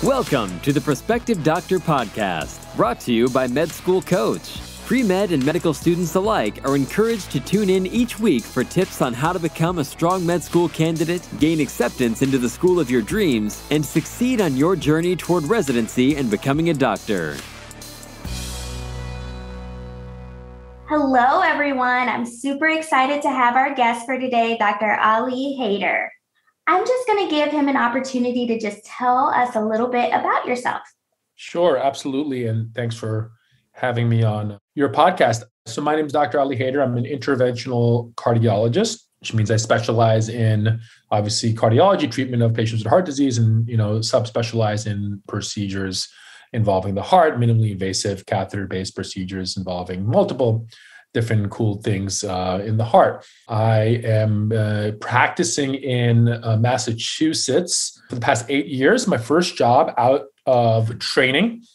Welcome to the Prospective Doctor Podcast, brought to you by Med School Coach. Pre-med and medical students alike are encouraged to tune in each week for tips on how to become a strong med school candidate, gain acceptance into the school of your dreams, and succeed on your journey toward residency and becoming a doctor. Hello, everyone. I'm super excited to have our guest for today, Dr. Ali Haider. I'm just going to give him an opportunity to just tell us a little bit about yourself. Sure, absolutely. And thanks for having me on your podcast. So my name is Dr. Ali Haider. I'm an interventional cardiologist, which means I specialize in, obviously, cardiology treatment of patients with heart disease and, subspecialize in procedures involving the heart, minimally invasive catheter-based procedures involving multiple different cool things in the heart. I am practicing in Massachusetts for the past 8 years. My first job out of training,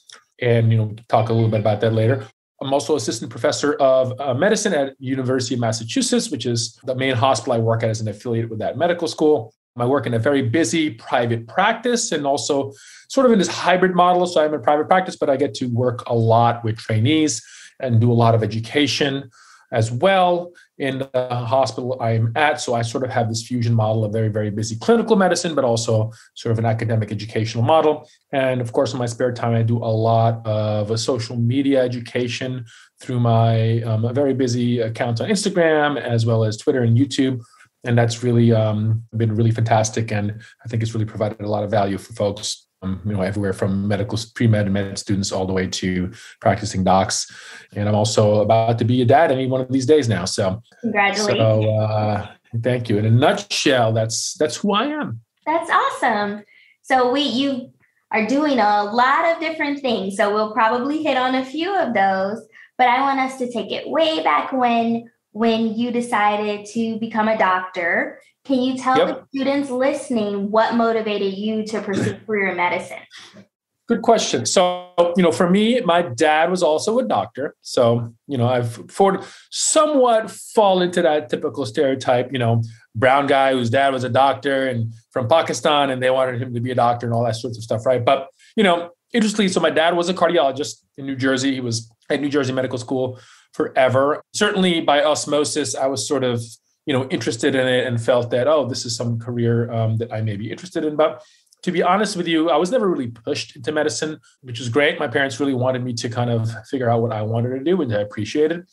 and talk a little bit about that later. I'm also assistant professor of medicine at University of Massachusetts, which is the main hospital I work at as an affiliate with that medical school. I work in a very busy private practice and also sort of in this hybrid model. So I'm in private practice, but I get to work a lot with trainees and do a lot of education as well in the hospital I'm at. So I sort of have this fusion model of very, very busy clinical medicine, but also sort of an academic educational model. And of course, in my spare time, I do a lot of social media education through my very busy accounts on Instagram, as well as Twitter and YouTube. And that's really been really fantastic. And I think it's really provided a lot of value for folks, everywhere from medical pre-med and med students all the way to practicing docs. And I'm also about to be a dad any one of these days now. So congratulations. So thank you. In a nutshell, that's who I am. That's awesome. So you are doing a lot of different things. So we'll probably hit on a few of those, but I want us to take it way back when you decided to become a doctor. Can you tell the students listening what motivated you to pursue career in medicine? Good question. So, for me, my dad was also a doctor. So, I've somewhat fall into that typical stereotype, brown guy whose dad was a doctor and from Pakistan, and they wanted him to be a doctor and all that sorts of stuff, right? But, interestingly, so my dad was a cardiologist in New Jersey. He was at New Jersey Medical School forever. Certainly by osmosis, I was sort of interested in it and felt that, this is some career that I may be interested in. But to be honest with you, I was never really pushed into medicine, which is great. My parents really wanted me to kind of figure out what I wanted to do, and I appreciate it.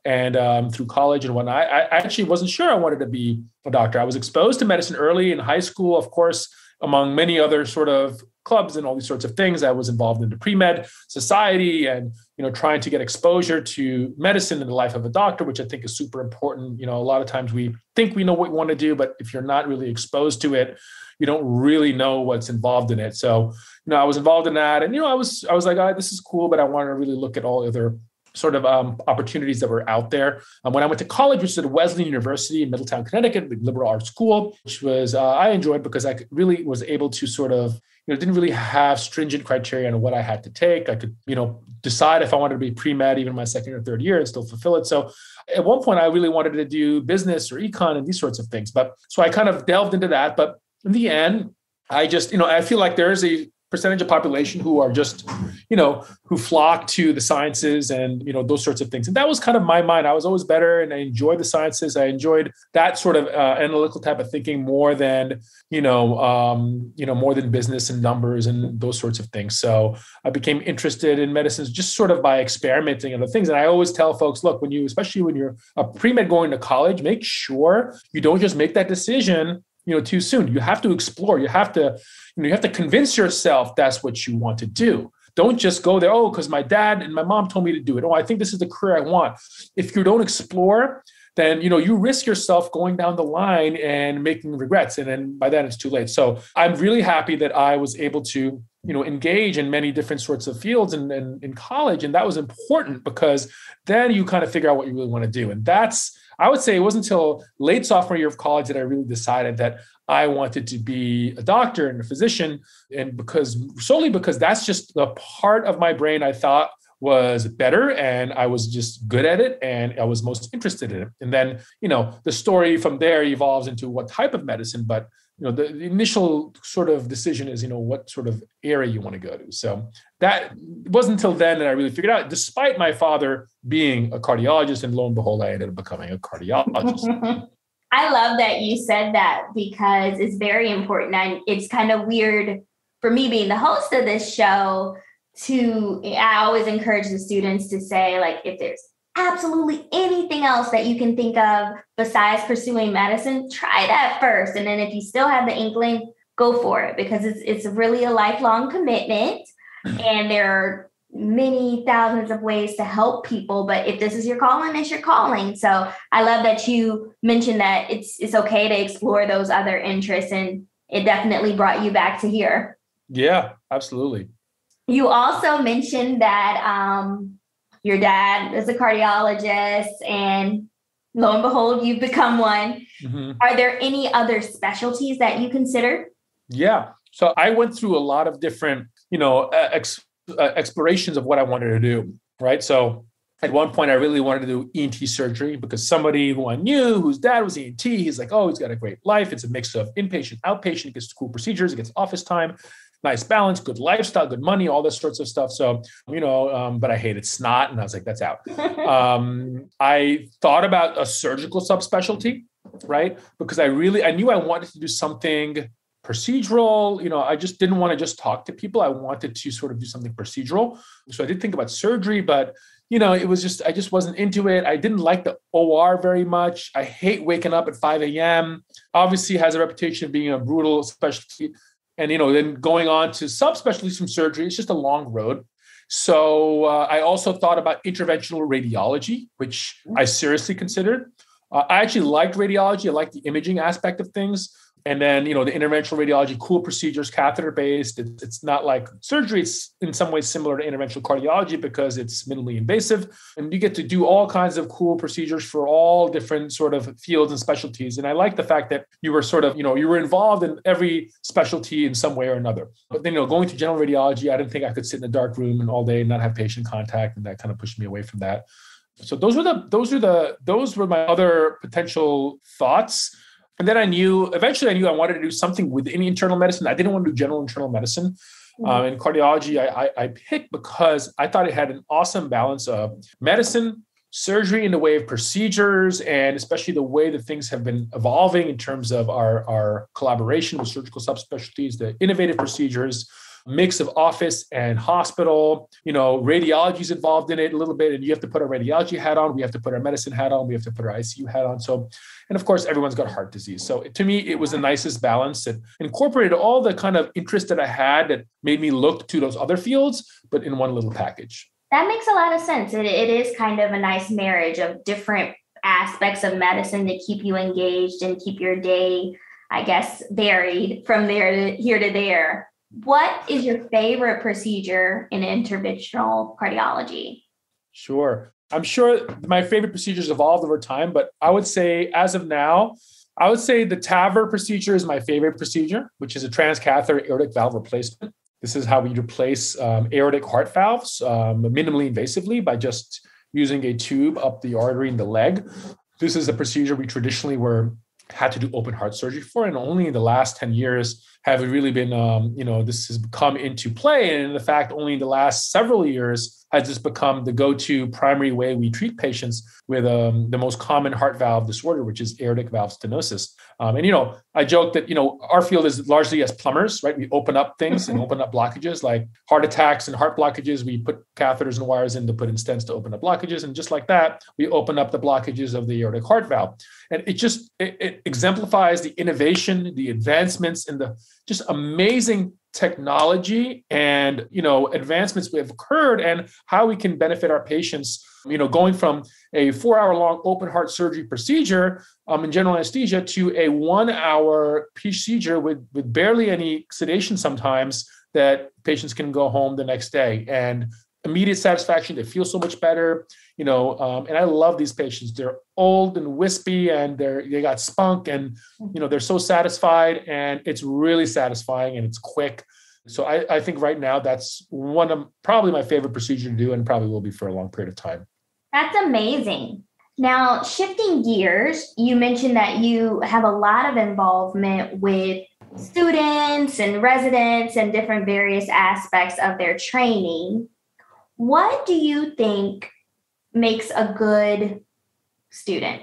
And through college and whatnot, I actually wasn't sure I wanted to be a doctor. I was exposed to medicine early in high school, of course, among many other sort of clubs and all these sorts of things. I was involved in the pre-med society and, trying to get exposure to medicine in the life of a doctor, which I think is super important. A lot of times we think we know what we want to do, but if you're not really exposed to it, you don't really know what's involved in it. So, I was involved in that, and, I was like, this is cool, but I want to really look at all other sort of opportunities that were out there. When I went to college, which was at Wesleyan University in Middletown, Connecticut, the liberal arts school, which was I enjoyed because I really was able to sort of, didn't really have stringent criteria on what I had to take. I could, decide if I wanted to be pre-med even my second or third year and still fulfill it. So at one point, I really wanted to do business or econ and these sorts of things. But so I kind of delved into that. But in the end, I just, I feel like there is a percentage of population who are just, who flock to the sciences and, those sorts of things. And that was kind of my mind. I was always better and I enjoyed the sciences. I enjoyed that sort of analytical type of thinking more than, more than business and numbers and those sorts of things. So I became interested in medicine just sort of by experimenting and the things. And I always tell folks, look, especially when you're a pre-med going to college, make sure you don't just make that decision too soon. You have to explore. You have to convince yourself that's what you want to do. Don't just go there, because my dad and my mom told me to do it. I think this is the career I want. If you don't explore, then, you risk yourself going down the line and making regrets. And then by then it's too late. So I'm really happy that I was able to, engage in many different sorts of fields in college. And that was important because then you kind of figure out what you really want to do. And I would say it wasn't until late sophomore year of college that I really decided that I wanted to be a doctor and a physician. And solely because that's just the part of my brain I thought was better and I was just good at it and I was most interested in it. And then, the story from there evolves into what type of medicine, but the initial sort of decision is, what sort of area you want to go to. So that it wasn't until then that I really figured out, despite my father being a cardiologist, and lo and behold, I ended up becoming a cardiologist. I love that you said that, because it's very important. And it's kind of weird for me being the host of this show I always encourage the students to say, like, if there's absolutely anything else that you can think of besides pursuing medicine, try that first. And then if you still have the inkling, go for it, because it's really a lifelong commitment. And there are many thousands of ways to help people. But if this is your calling, it's your calling. So I love that you mentioned that it's okay to explore those other interests. And it definitely brought you back to here. Yeah, absolutely. You also mentioned that your dad is a cardiologist, and lo and behold, you've become one. Mm-hmm. Are there any other specialties that you consider? Yeah. So I went through a lot of different, explorations of what I wanted to do, right? So at one point, I really wanted to do ENT surgery, because somebody who I knew, whose dad was ENT, he's like, oh, he's got a great life. It's a mix of inpatient, outpatient. It gets cool procedures. It gets office time. Nice balance, good lifestyle, good money, all this sorts of stuff. So, but I hated snot, and I was like, that's out. I thought about a surgical subspecialty, right? Because I knew I wanted to do something procedural. I just didn't want to just talk to people. I wanted to sort of do something procedural. So I did think about surgery, but it was I just wasn't into it. I didn't like the OR very much. I hate waking up at 5 a.m. Obviously has a reputation of being a brutal specialty. And, then going on to subspecialties from surgery, it's just a long road. So I also thought about interventional radiology, which I seriously considered. I actually liked radiology. I liked the imaging aspect of things. And then, the interventional radiology, cool procedures, catheter-based. It's not like surgery. It's in some ways similar to interventional cardiology, because it's minimally invasive. And you get to do all kinds of cool procedures for all different sort of fields and specialties. And I like the fact that you were sort of, you were involved in every specialty in some way or another. But then, going to general radiology, I didn't think I could sit in a dark room and all day and not have patient contact. And that kind of pushed me away from that. So those were my other potential thoughts. And then eventually I knew I wanted to do something within internal medicine. I didn't want to do general internal medicine. In cardiology, I picked because I thought it had an awesome balance of medicine, surgery in the way of procedures, and especially the way that things have been evolving in terms of our collaboration with surgical subspecialties, the innovative procedures, mix of office and hospital. Radiology is involved in it a little bit, and you have to put our radiology hat on. We have to put our medicine hat on. We have to put our ICU hat on. So, and of course, everyone's got heart disease. So to me, it was the nicest balance that incorporated all the kind of interest that I had that made me look to those other fields, but in one little package. That makes a lot of sense. It is kind of a nice marriage of different aspects of medicine to keep you engaged and keep your day, I guess, varied from there to here to there. What is your favorite procedure in interventional cardiology? Sure. I'm sure my favorite procedures evolved over time, but I would say as of now, the TAVR procedure is my favorite procedure, which is a transcatheter aortic valve replacement. This is how we replace aortic heart valves minimally invasively by just using a tube up the artery in the leg. This is a procedure we traditionally had to do open heart surgery for, and only in the last 10 years have it really been, this has come into play. And in fact, only in the last several years has this become the go-to primary way we treat patients with the most common heart valve disorder, which is aortic valve stenosis. I joke that, our field is largely as plumbers, right? We open up things and open up blockages like heart attacks and heart blockages. We put catheters and wires in to put in stents to open up blockages. And just like that, we open up the blockages of the aortic heart valve. And it exemplifies the innovation, the advancements, and the just amazing technology and, advancements we have occurred and how we can benefit our patients, going from a 4-hour-long open heart surgery procedure in general anesthesia to a 1-hour procedure with barely any sedation sometimes that patients can go home the next day. And immediate satisfaction, they feel so much better, and I love these patients. They're old and wispy and they got spunk and, they're so satisfied, and it's really satisfying and it's quick. So I think right now that's one of probably my favorite procedure to do, and probably will be for a long period of time. That's amazing. Now, shifting gears, you mentioned that you have a lot of involvement with students and residents and different various aspects of their training, what do you think makes a good student?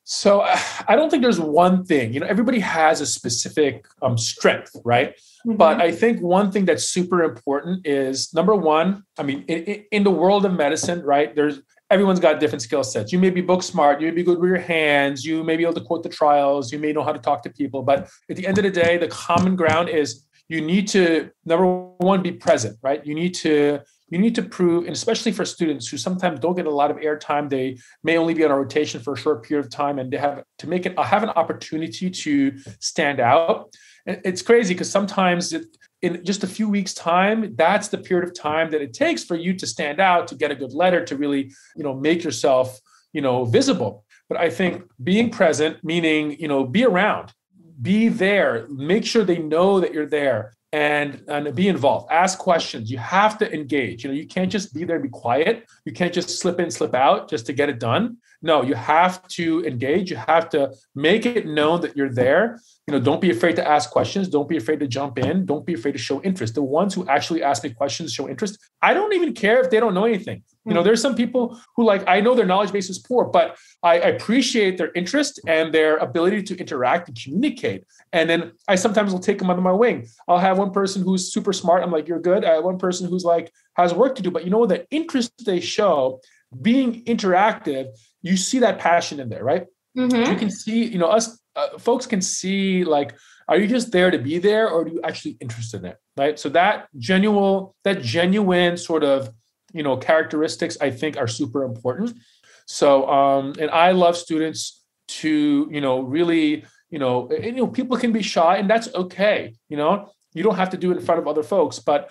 So I don't think there's one thing. Everybody has a specific strength, right? Mm-hmm. But I think one thing that's super important is, number one, I mean, in the world of medicine, right, everyone's got different skill sets. You may be book smart, you may be good with your hands, you may be able to quote the trials, you may know how to talk to people. But at the end of the day, the common ground is you need to, number one, be present, right? You need to prove, and especially for students who sometimes don't get a lot of airtime, they may only be on a rotation for a short period of time, and they have an opportunity to stand out. And it's crazy because sometimes in just a few weeks' time, that's the period of time that it takes for you to stand out, to get a good letter, to really, make yourself, visible. But I think being present, meaning, be around, be there, make sure they know that you're there. And be involved, ask questions. You have to engage. You can't just be there and be quiet. You can't just slip in, slip out just to get it done. No, you have to engage. You have to make it known that you're there. Don't be afraid to ask questions. Don't be afraid to jump in. Don't be afraid to show interest. The ones who actually ask me questions, show interest. I don't even care if they don't know anything. There's some people who I know their knowledge base is poor, but I appreciate their interest and their ability to interact and communicate. And then I sometimes will take them under my wing. I'll have one person who's super smart. I'm like, you're good. I have one person who's has work to do, but the interest they show, being interactive, you see that passion in there, right? Mm-hmm. You can see, us folks can see, are you just there to be there, or are you actually interested in it, right? So that genuine sort of, characteristics, I think, are super important. So, and I love students to, really, people can be shy, and that's okay. You don't have to do it in front of other folks, but,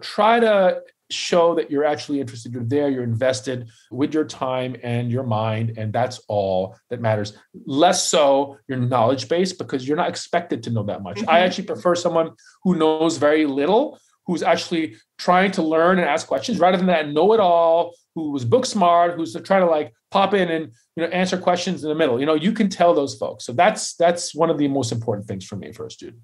try to show that you're actually interested, you're there, you're invested with your time and your mind, and that's all that matters. Less so your knowledge base, because you're not expected to know that much. Mm-hmm. I actually prefer someone who knows very little, who's actually trying to learn and ask questions, rather than that know-it-all who was book smart, who's trying to pop in and answer questions in the middle. You can tell those folks. So that's one of the most important things for me for a student.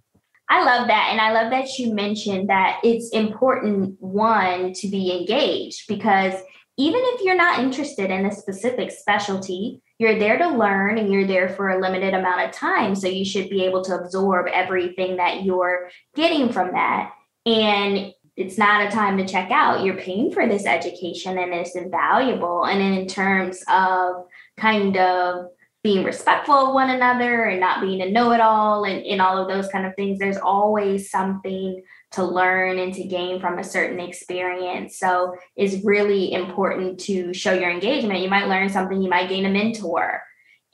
I love that. And I love that you mentioned that it's important, one, to be engaged, because even if you're not interested in a specific specialty, you're there to learn and you're there for a limited amount of time. So you should be able to absorb everything that you're getting from that. And it's not a time to check out. You're paying for this education and it's invaluable. And in terms of kind of being respectful of one another and not being a know-it-all and all of those kind of things, there's always something to learn and to gain from a certain experience. So it's really important to show your engagement. You might learn something, you might gain a mentor.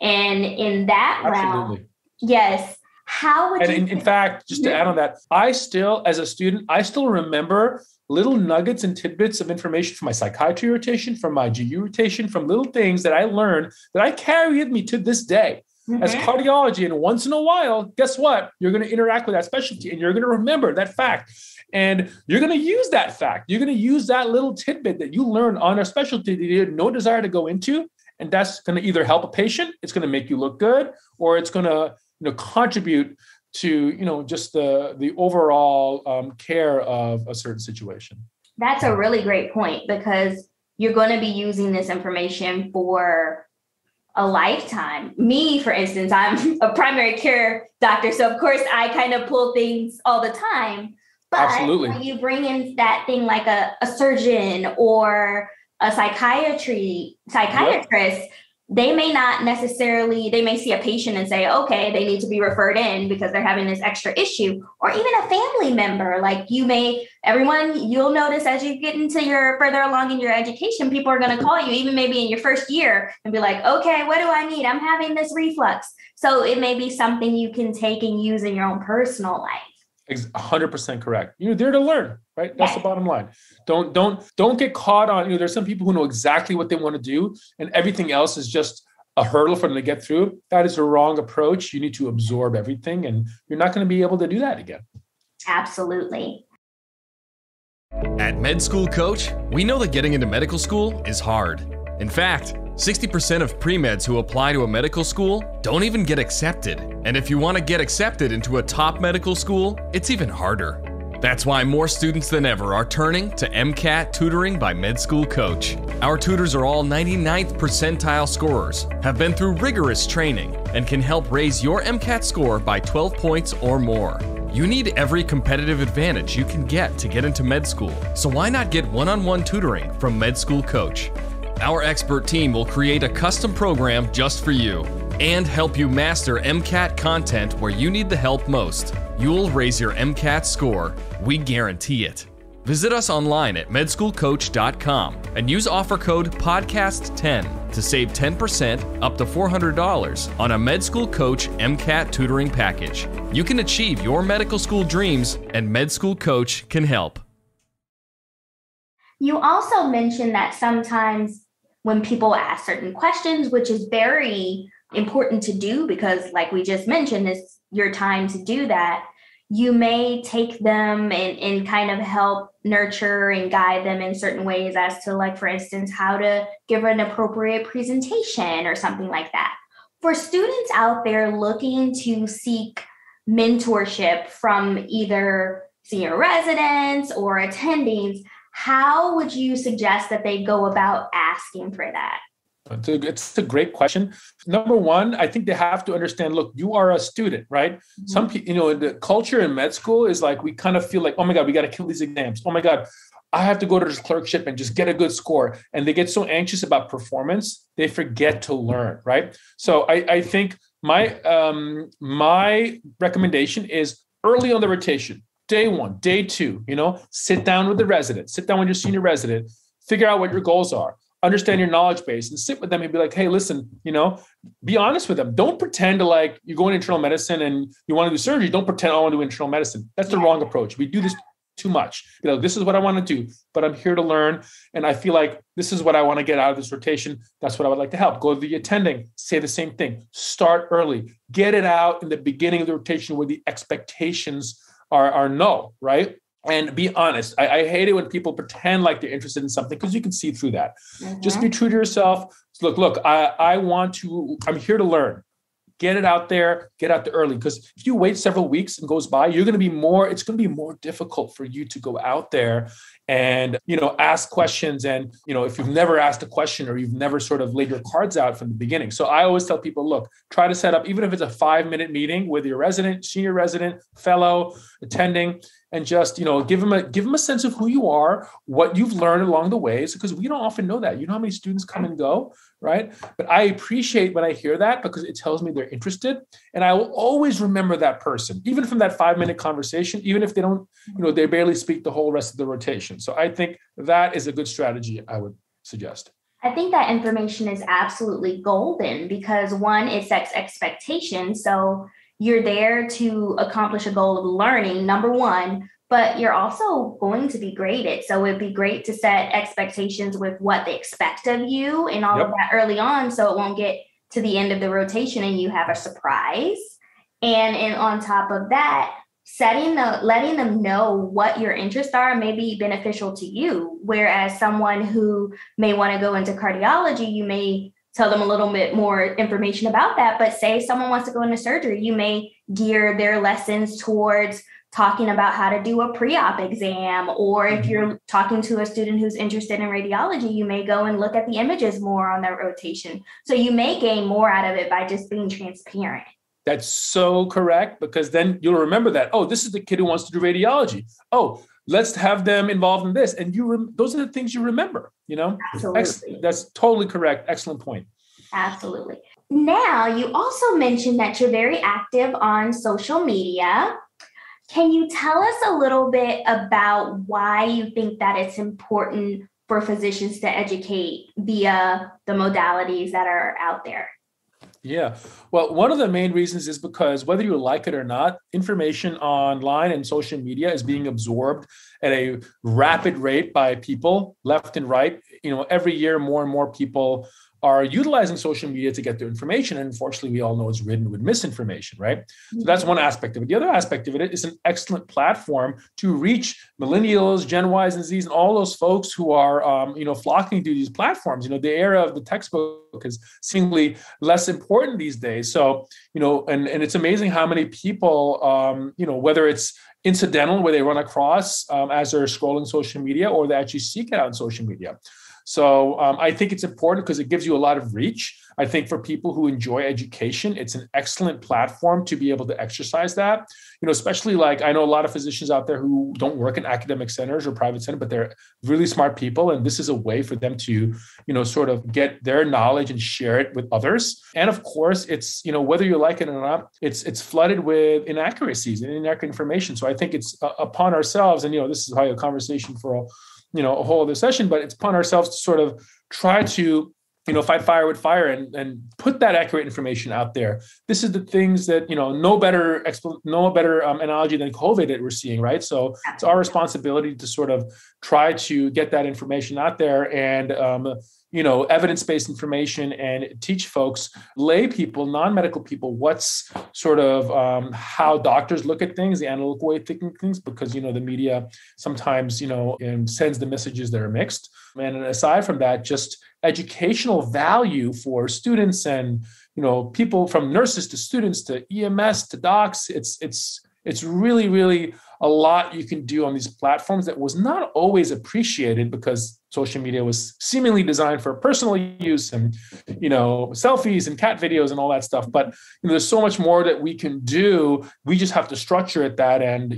And in that realm, yes. How would you? And in fact, just to add on that, as a student, I still remember little nuggets and tidbits of information from my psychiatry rotation, from my GU rotation, from little things that I learned that I carry with me to this day. Mm-hmm. As cardiology. And once in a while, guess what? You're going to interact with that specialty and you're going to remember that fact. And you're going to use that fact. You're going to use that little tidbit that you learned on a specialty that you had no desire to go into. And that's going to either help a patient, it's going to make you look good, or it's going to contribute to, just the overall care of a certain situation. That's a really great point, because you're going to be using this information for a lifetime. Me, for instance, I'm a primary care doctor. So of course I kind of pull things all the time, but absolutely, when you bring in that thing like a surgeon or a psychiatrist, yep. They may not necessarily, they may see a patient and say, okay, they need to be referred in because they're having this extra issue, or even a family member. You'll notice as you get into further along in your education, people are going to call you, even maybe in your first year, and be like, okay, what do I need? I'm having this reflux. So it may be something you can take and use in your own personal life. 100% correct. You're there to learn, right? That's the bottom line. Don't get caught on, there's some people who know exactly what they want to do and everything else is just a hurdle for them to get through. That is a wrong approach. You need to absorb everything, and you're not going to be able to do that again. Absolutely. At Med School Coach, we know that getting into medical school is hard. In fact, 60% of pre-meds who apply to a medical school don't even get accepted. And if you want to get accepted into a top medical school, it's even harder. That's why more students than ever are turning to MCAT Tutoring by Med School Coach. Our tutors are all 99th percentile scorers, have been through rigorous training, and can help raise your MCAT score by 12 points or more. You need every competitive advantage you can get to get into med school, so why not get one-on-one tutoring from Med School Coach? Our expert team will create a custom program just for you and help you master MCAT content where you need the help most. You'll raise your MCAT score. We guarantee it. Visit us online at medschoolcoach.com and use offer code PODCAST10 to save 10% up to $400 on a Med School Coach MCAT tutoring package. You can achieve your medical school dreams, and Med School Coach can help. You also mentioned that sometimes when people ask certain questions, which is very important to do because, like we just mentioned, it's your time to do that, you may take them and kind of help nurture and guide them in certain ways as to, like, for instance, how to give an appropriate presentation or something like that. For students out there looking to seek mentorship from either senior residents or attendings, how would you suggest that they go about asking for that? It's a great question. Number one, I think they have to understand, look, you are a student, right? Mm-hmm. Some people, the culture in med school is like, we kind of feel like, oh my God, we got to kill these exams. Oh my God, I have to go to this clerkship and just get a good score. And they get so anxious about performance, they forget to learn, right? So I think my recommendation is early on the rotation, day one, day two, sit down with the resident, sit down with your senior resident, figure out what your goals are. Understand your knowledge base and sit with them and be like, hey, listen, be honest with them. Don't pretend to, like, you go into internal medicine and you want to do surgery. Don't pretend I want to do internal medicine. That's the wrong approach. We do this too much. This is what I want to do, but I'm here to learn. And I feel like this is what I want to get out of this rotation. That's what I would like to help. Go to the attending, say the same thing. Start early. Get it out in the beginning of the rotation where the expectations are no, right? And be honest. I hate it when people pretend like they're interested in something because you can see through that. Mm-hmm. Just be true to yourself. Look, I'm here to learn. Get it out there, get out there early. Because if you wait several weeks and goes by, it's going to be more difficult for you to go out there and, ask questions. And, if you've never asked a question or you've never sort of laid your cards out from the beginning. So I always tell people, look, try to set up, even if it's a 5-minute meeting with your resident, senior resident, fellow, attending, and just, give them a sense of who you are, what you've learned along the ways, because we don't often know that. You know how many students come and go, right? But I appreciate when I hear that because it tells me they're interested. And I will always remember that person, even from that 5-minute conversation, even if they don't, they barely speak the whole rest of the rotation. So I think that is a good strategy I would suggest. I think that information is absolutely golden because, one, it sets expectations. So you're there to accomplish a goal of learning, number one, but you're also going to be graded. So it'd be great to set expectations with what they expect of you and all of that early on, so it won't get to the end of the rotation and you have a surprise. And on top of that, letting them know what your interests are may be beneficial to you. Whereas someone who may want to go into cardiology, you may tell them a little bit more information about that. But say someone wants to go into surgery, you may gear their lessons towards talking about how to do a pre-op exam. Or if you're talking to a student who's interested in radiology, you may go and look at the images more on their rotation. So you may gain more out of it by just being transparent. That's so correct, because then you'll remember that, oh, this is the kid who wants to do radiology. Oh, let's have them involved in this. And those are the things you remember, Absolutely. That's totally correct. Excellent point. Absolutely. Now, you also mentioned that you're very active on social media. Can you tell us a little bit about why you think that it's important for physicians to educate via the modalities that are out there? Yeah. Well, one of the main reasons is because whether you like it or not, information online and social media is being absorbed at a rapid rate by people left and right. Every year, more and more people are utilizing social media to get their information. And unfortunately, we all know it's ridden with misinformation, right? So that's one aspect of it. The other aspect of it is an excellent platform to reach millennials, Gen Ys and Zs, and all those folks who are, flocking to these platforms. The era of the textbook is seemingly less important these days. So, and it's amazing how many people, whether it's incidental, where they run across as they're scrolling social media, or they actually seek it out on social media. So I think it's important because it gives you a lot of reach. I think for people who enjoy education, it's an excellent platform to be able to exercise that. Especially like I know a lot of physicians out there who don't work in academic centers or private centers, but they're really smart people. And this is a way for them to, sort of get their knowledge and share it with others. And of course, it's, whether you like it or not, it's flooded with inaccuracies and inaccurate information. So I think it's upon ourselves, and, this is probably a conversation for a whole other session, but it's upon ourselves to sort of try to, fight fire with fire and put that accurate information out there. This is the things that, no better analogy than COVID that we're seeing, right? So it's our responsibility to sort of try to get that information out there and, evidence-based information, and teach folks, lay people, non-medical people, what's sort of how doctors look at things, the analytical way of thinking things, because, the media sometimes, sends the messages that are mixed. And aside from that, just educational value for students and, people from nurses to students to EMS to docs. It's really, really a lot you can do on these platforms that was not always appreciated because social media was seemingly designed for personal use and, selfies and cat videos and all that stuff. But, there's so much more that we can do. We just have to structure it that and,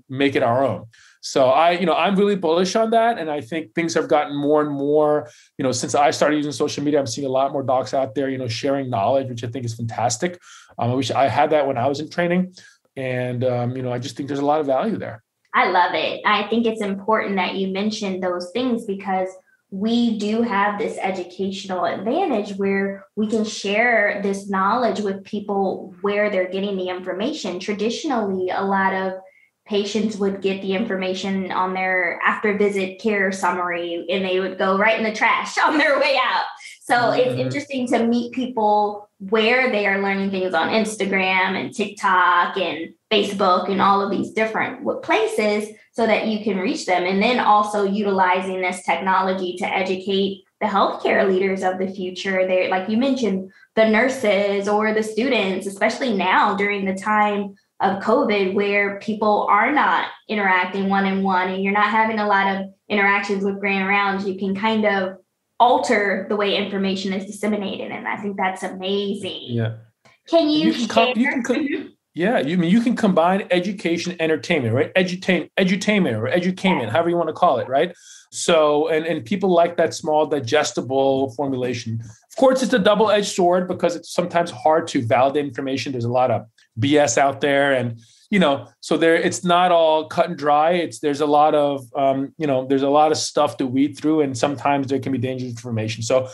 make it our own. So I'm really bullish on that. And I think things have gotten more and more, since I started using social media, I'm seeing a lot more docs out there, sharing knowledge, which I think is fantastic. I wish I had that when I was in training. And, I just think there's a lot of value there. I love it. I think it's important that you mentioned those things because we do have this educational advantage where we can share this knowledge with people where they're getting the information. Traditionally, a lot of patients would get the information on their after visit care summary and they would go right in the trash on their way out. So it's interesting to meet people where they are learning things on Instagram and TikTok and Facebook and all of these different places so that you can reach them. And then also utilizing this technology to educate the healthcare leaders of the future. They're, like you mentioned, the nurses or the students, especially now during the time of COVID, where people are not interacting one-on-one and you're not having a lot of interactions with grand rounds, you can kind of alter the way information is disseminated. And I think that's amazing. Yeah. Can you you can combine education and entertainment, right? Edutainment or educainment, however you want to call it, right? So, and people like that small digestible formulation. Of course, it's a double-edged sword because it's sometimes hard to validate information. There's a lot of BS out there, and so it's not all cut and dry. There's a lot of there's a lot of stuff to weed through, and sometimes there can be dangerous information. So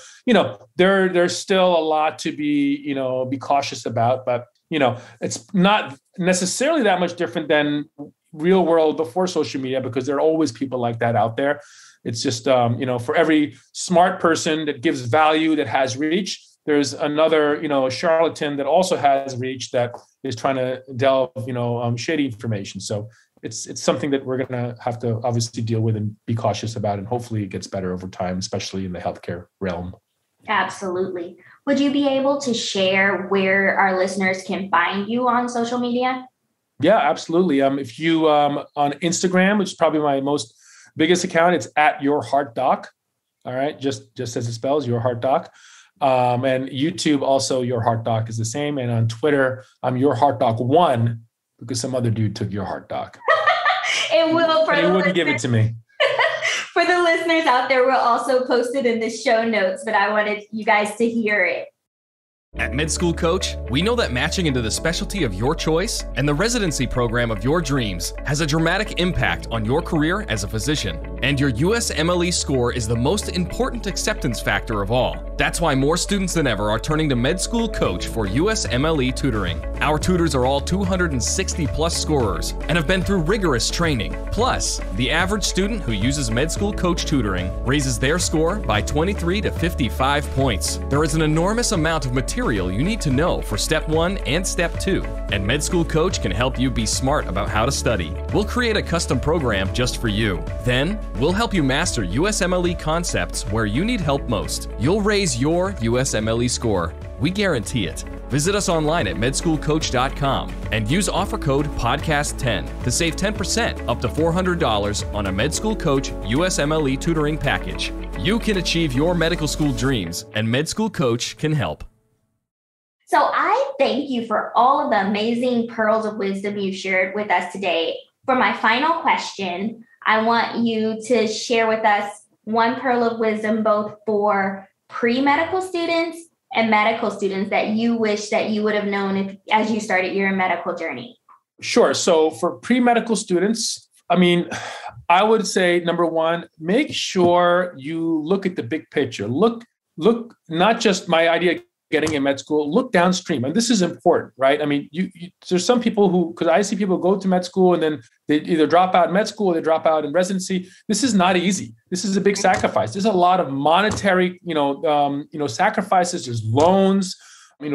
there's still a lot to be cautious about, but it's not necessarily that much different than real world before social media because there are always people like that out there. It's just for every smart person that gives value that has reach, there's another, charlatan that also has reach that is trying to delve, shady information. So it's something that we're going to have to obviously deal with and be cautious about. And hopefully it gets better over time, especially in the healthcare realm. Absolutely. Would you be able to share where our listeners can find you on social media? Yeah, absolutely. If you on Instagram, which is probably my biggest account, it's at Your Heart Doc. All right, just as it spells, Your Heart Doc. And YouTube also, Your Heart Doc is the same. And on Twitter, I'm Your Heart Doc 1 because some other dude took Your Heart Doc. He wouldn't give it to me. For the listeners out there, we'll also post it in the show notes, but I wanted you guys to hear it. At Med School Coach, we know that matching into the specialty of your choice and the residency program of your dreams has a dramatic impact on your career as a physician. And your USMLE score is the most important acceptance factor of all. That's why more students than ever are turning to Med School Coach for USMLE tutoring. Our tutors are all 260 plus scorers and have been through rigorous training. Plus, the average student who uses Med School Coach tutoring raises their score by 23 to 55 points. There is an enormous amount of material you need to know for Step 1 and Step 2, and Med School Coach can help you be smart about how to study. We'll create a custom program just for you. Then, we'll help you master USMLE concepts where you need help most. You'll raise your USMLE score. We guarantee it. Visit us online at medschoolcoach.com and use offer code PODCAST10 to save 10% up to $400 on a Med School Coach USMLE tutoring package. You can achieve your medical school dreams, and Med School Coach can help. So I thank you for all of the amazing pearls of wisdom you shared with us today. For my final question, I want you to share with us one pearl of wisdom both for pre-medical students and medical students that you wish that you would have known as you started your medical journey. Sure. So for pre-medical students, I would say, number one, make sure you look at the big picture. Look, not just my idea of getting in med school, look downstream. And this is important, right? There's some people because I see people go to med school and then they either drop out in med school or they drop out in residency. This is not easy. This is a big sacrifice. There's a lot of monetary, sacrifices. There's loans.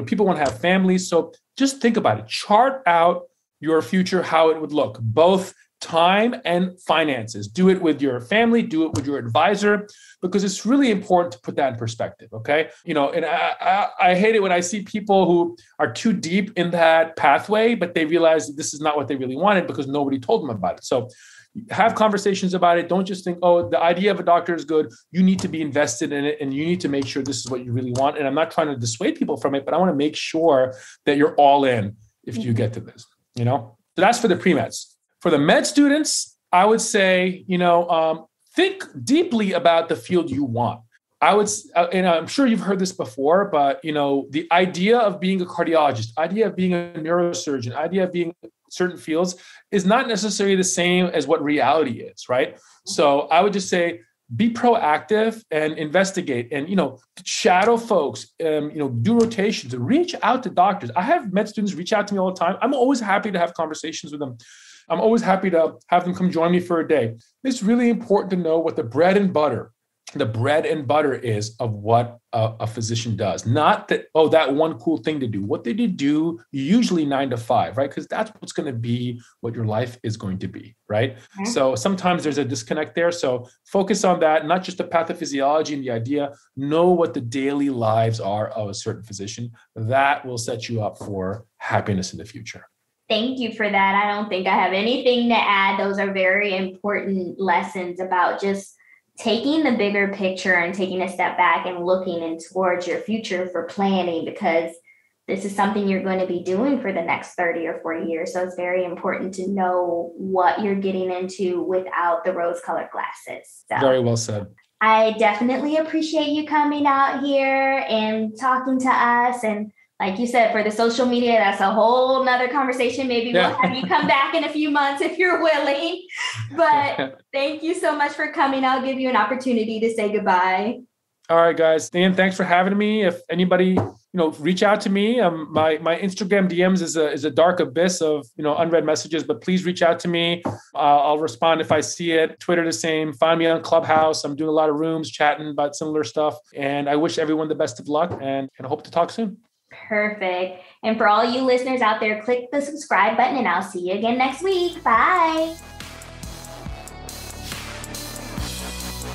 People want to have families. So just think about it. Chart out your future, how it would look, both time and finances. Do it with your family, do it with your advisor, because it's really important to put that in perspective. Okay. And I hate it when I see people who are too deep in that pathway, but they realize that this is not what they really wanted because nobody told them about it. So have conversations about it. Don't just think, oh, the idea of a doctor is good. You need to be invested in it and you need to make sure this is what you really want. And I'm not trying to dissuade people from it, but I want to make sure that you're all in if you get to this, So that's for the pre-meds. For the med students, I would say, think deeply about the field you want. And I'm sure you've heard this before, but, the idea of being a cardiologist, idea of being a neurosurgeon, idea of being certain fields is not necessarily the same as what reality is, right? So I would just say, be proactive and investigate and, shadow folks, do rotations and reach out to doctors. I have med students reach out to me all the time. I'm always happy to have conversations with them. I'm always happy to have them come join me for a day. It's really important to know what the bread and butter is of what a physician does. Not that, that one cool thing to do. What they do usually 9 to 5, right? Because that's what's going to be what your life is going to be, right? Mm-hmm. So sometimes there's a disconnect there. So focus on that, not just the pathophysiology and the idea. Know what the daily lives are of a certain physician. That will set you up for happiness in the future. Thank you for that. I don't think I have anything to add. Those are very important lessons about just taking the bigger picture and taking a step back and looking in towards your future for planning, because this is something you're going to be doing for the next 30 or 40 years. So it's very important to know what you're getting into without the rose-colored glasses. So very well said. I definitely appreciate you coming out here and talking to us. And like you said, for the social media, that's a whole nother conversation. Maybe we'll have you come back in a few months if you're willing. But thank you so much for coming. I'll give you an opportunity to say goodbye. All right, guys. Dan, thanks for having me. If anybody, reach out to me. My Instagram DMs is a dark abyss of, unread messages, but please reach out to me. I'll respond if I see it. Twitter the same. Find me on Clubhouse. I'm doing a lot of rooms, chatting about similar stuff. And I wish everyone the best of luck and hope to talk soon. Perfect. And for all you listeners out there, click the subscribe button and I'll see you again next week. Bye.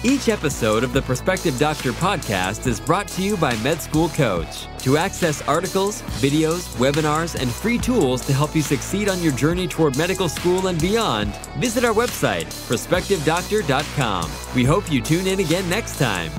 Each episode of the Prospective Doctor podcast is brought to you by Med School Coach. To access articles, videos, webinars, and free tools to help you succeed on your journey toward medical school and beyond, visit our website, prospectivedoctor.com. We hope you tune in again next time.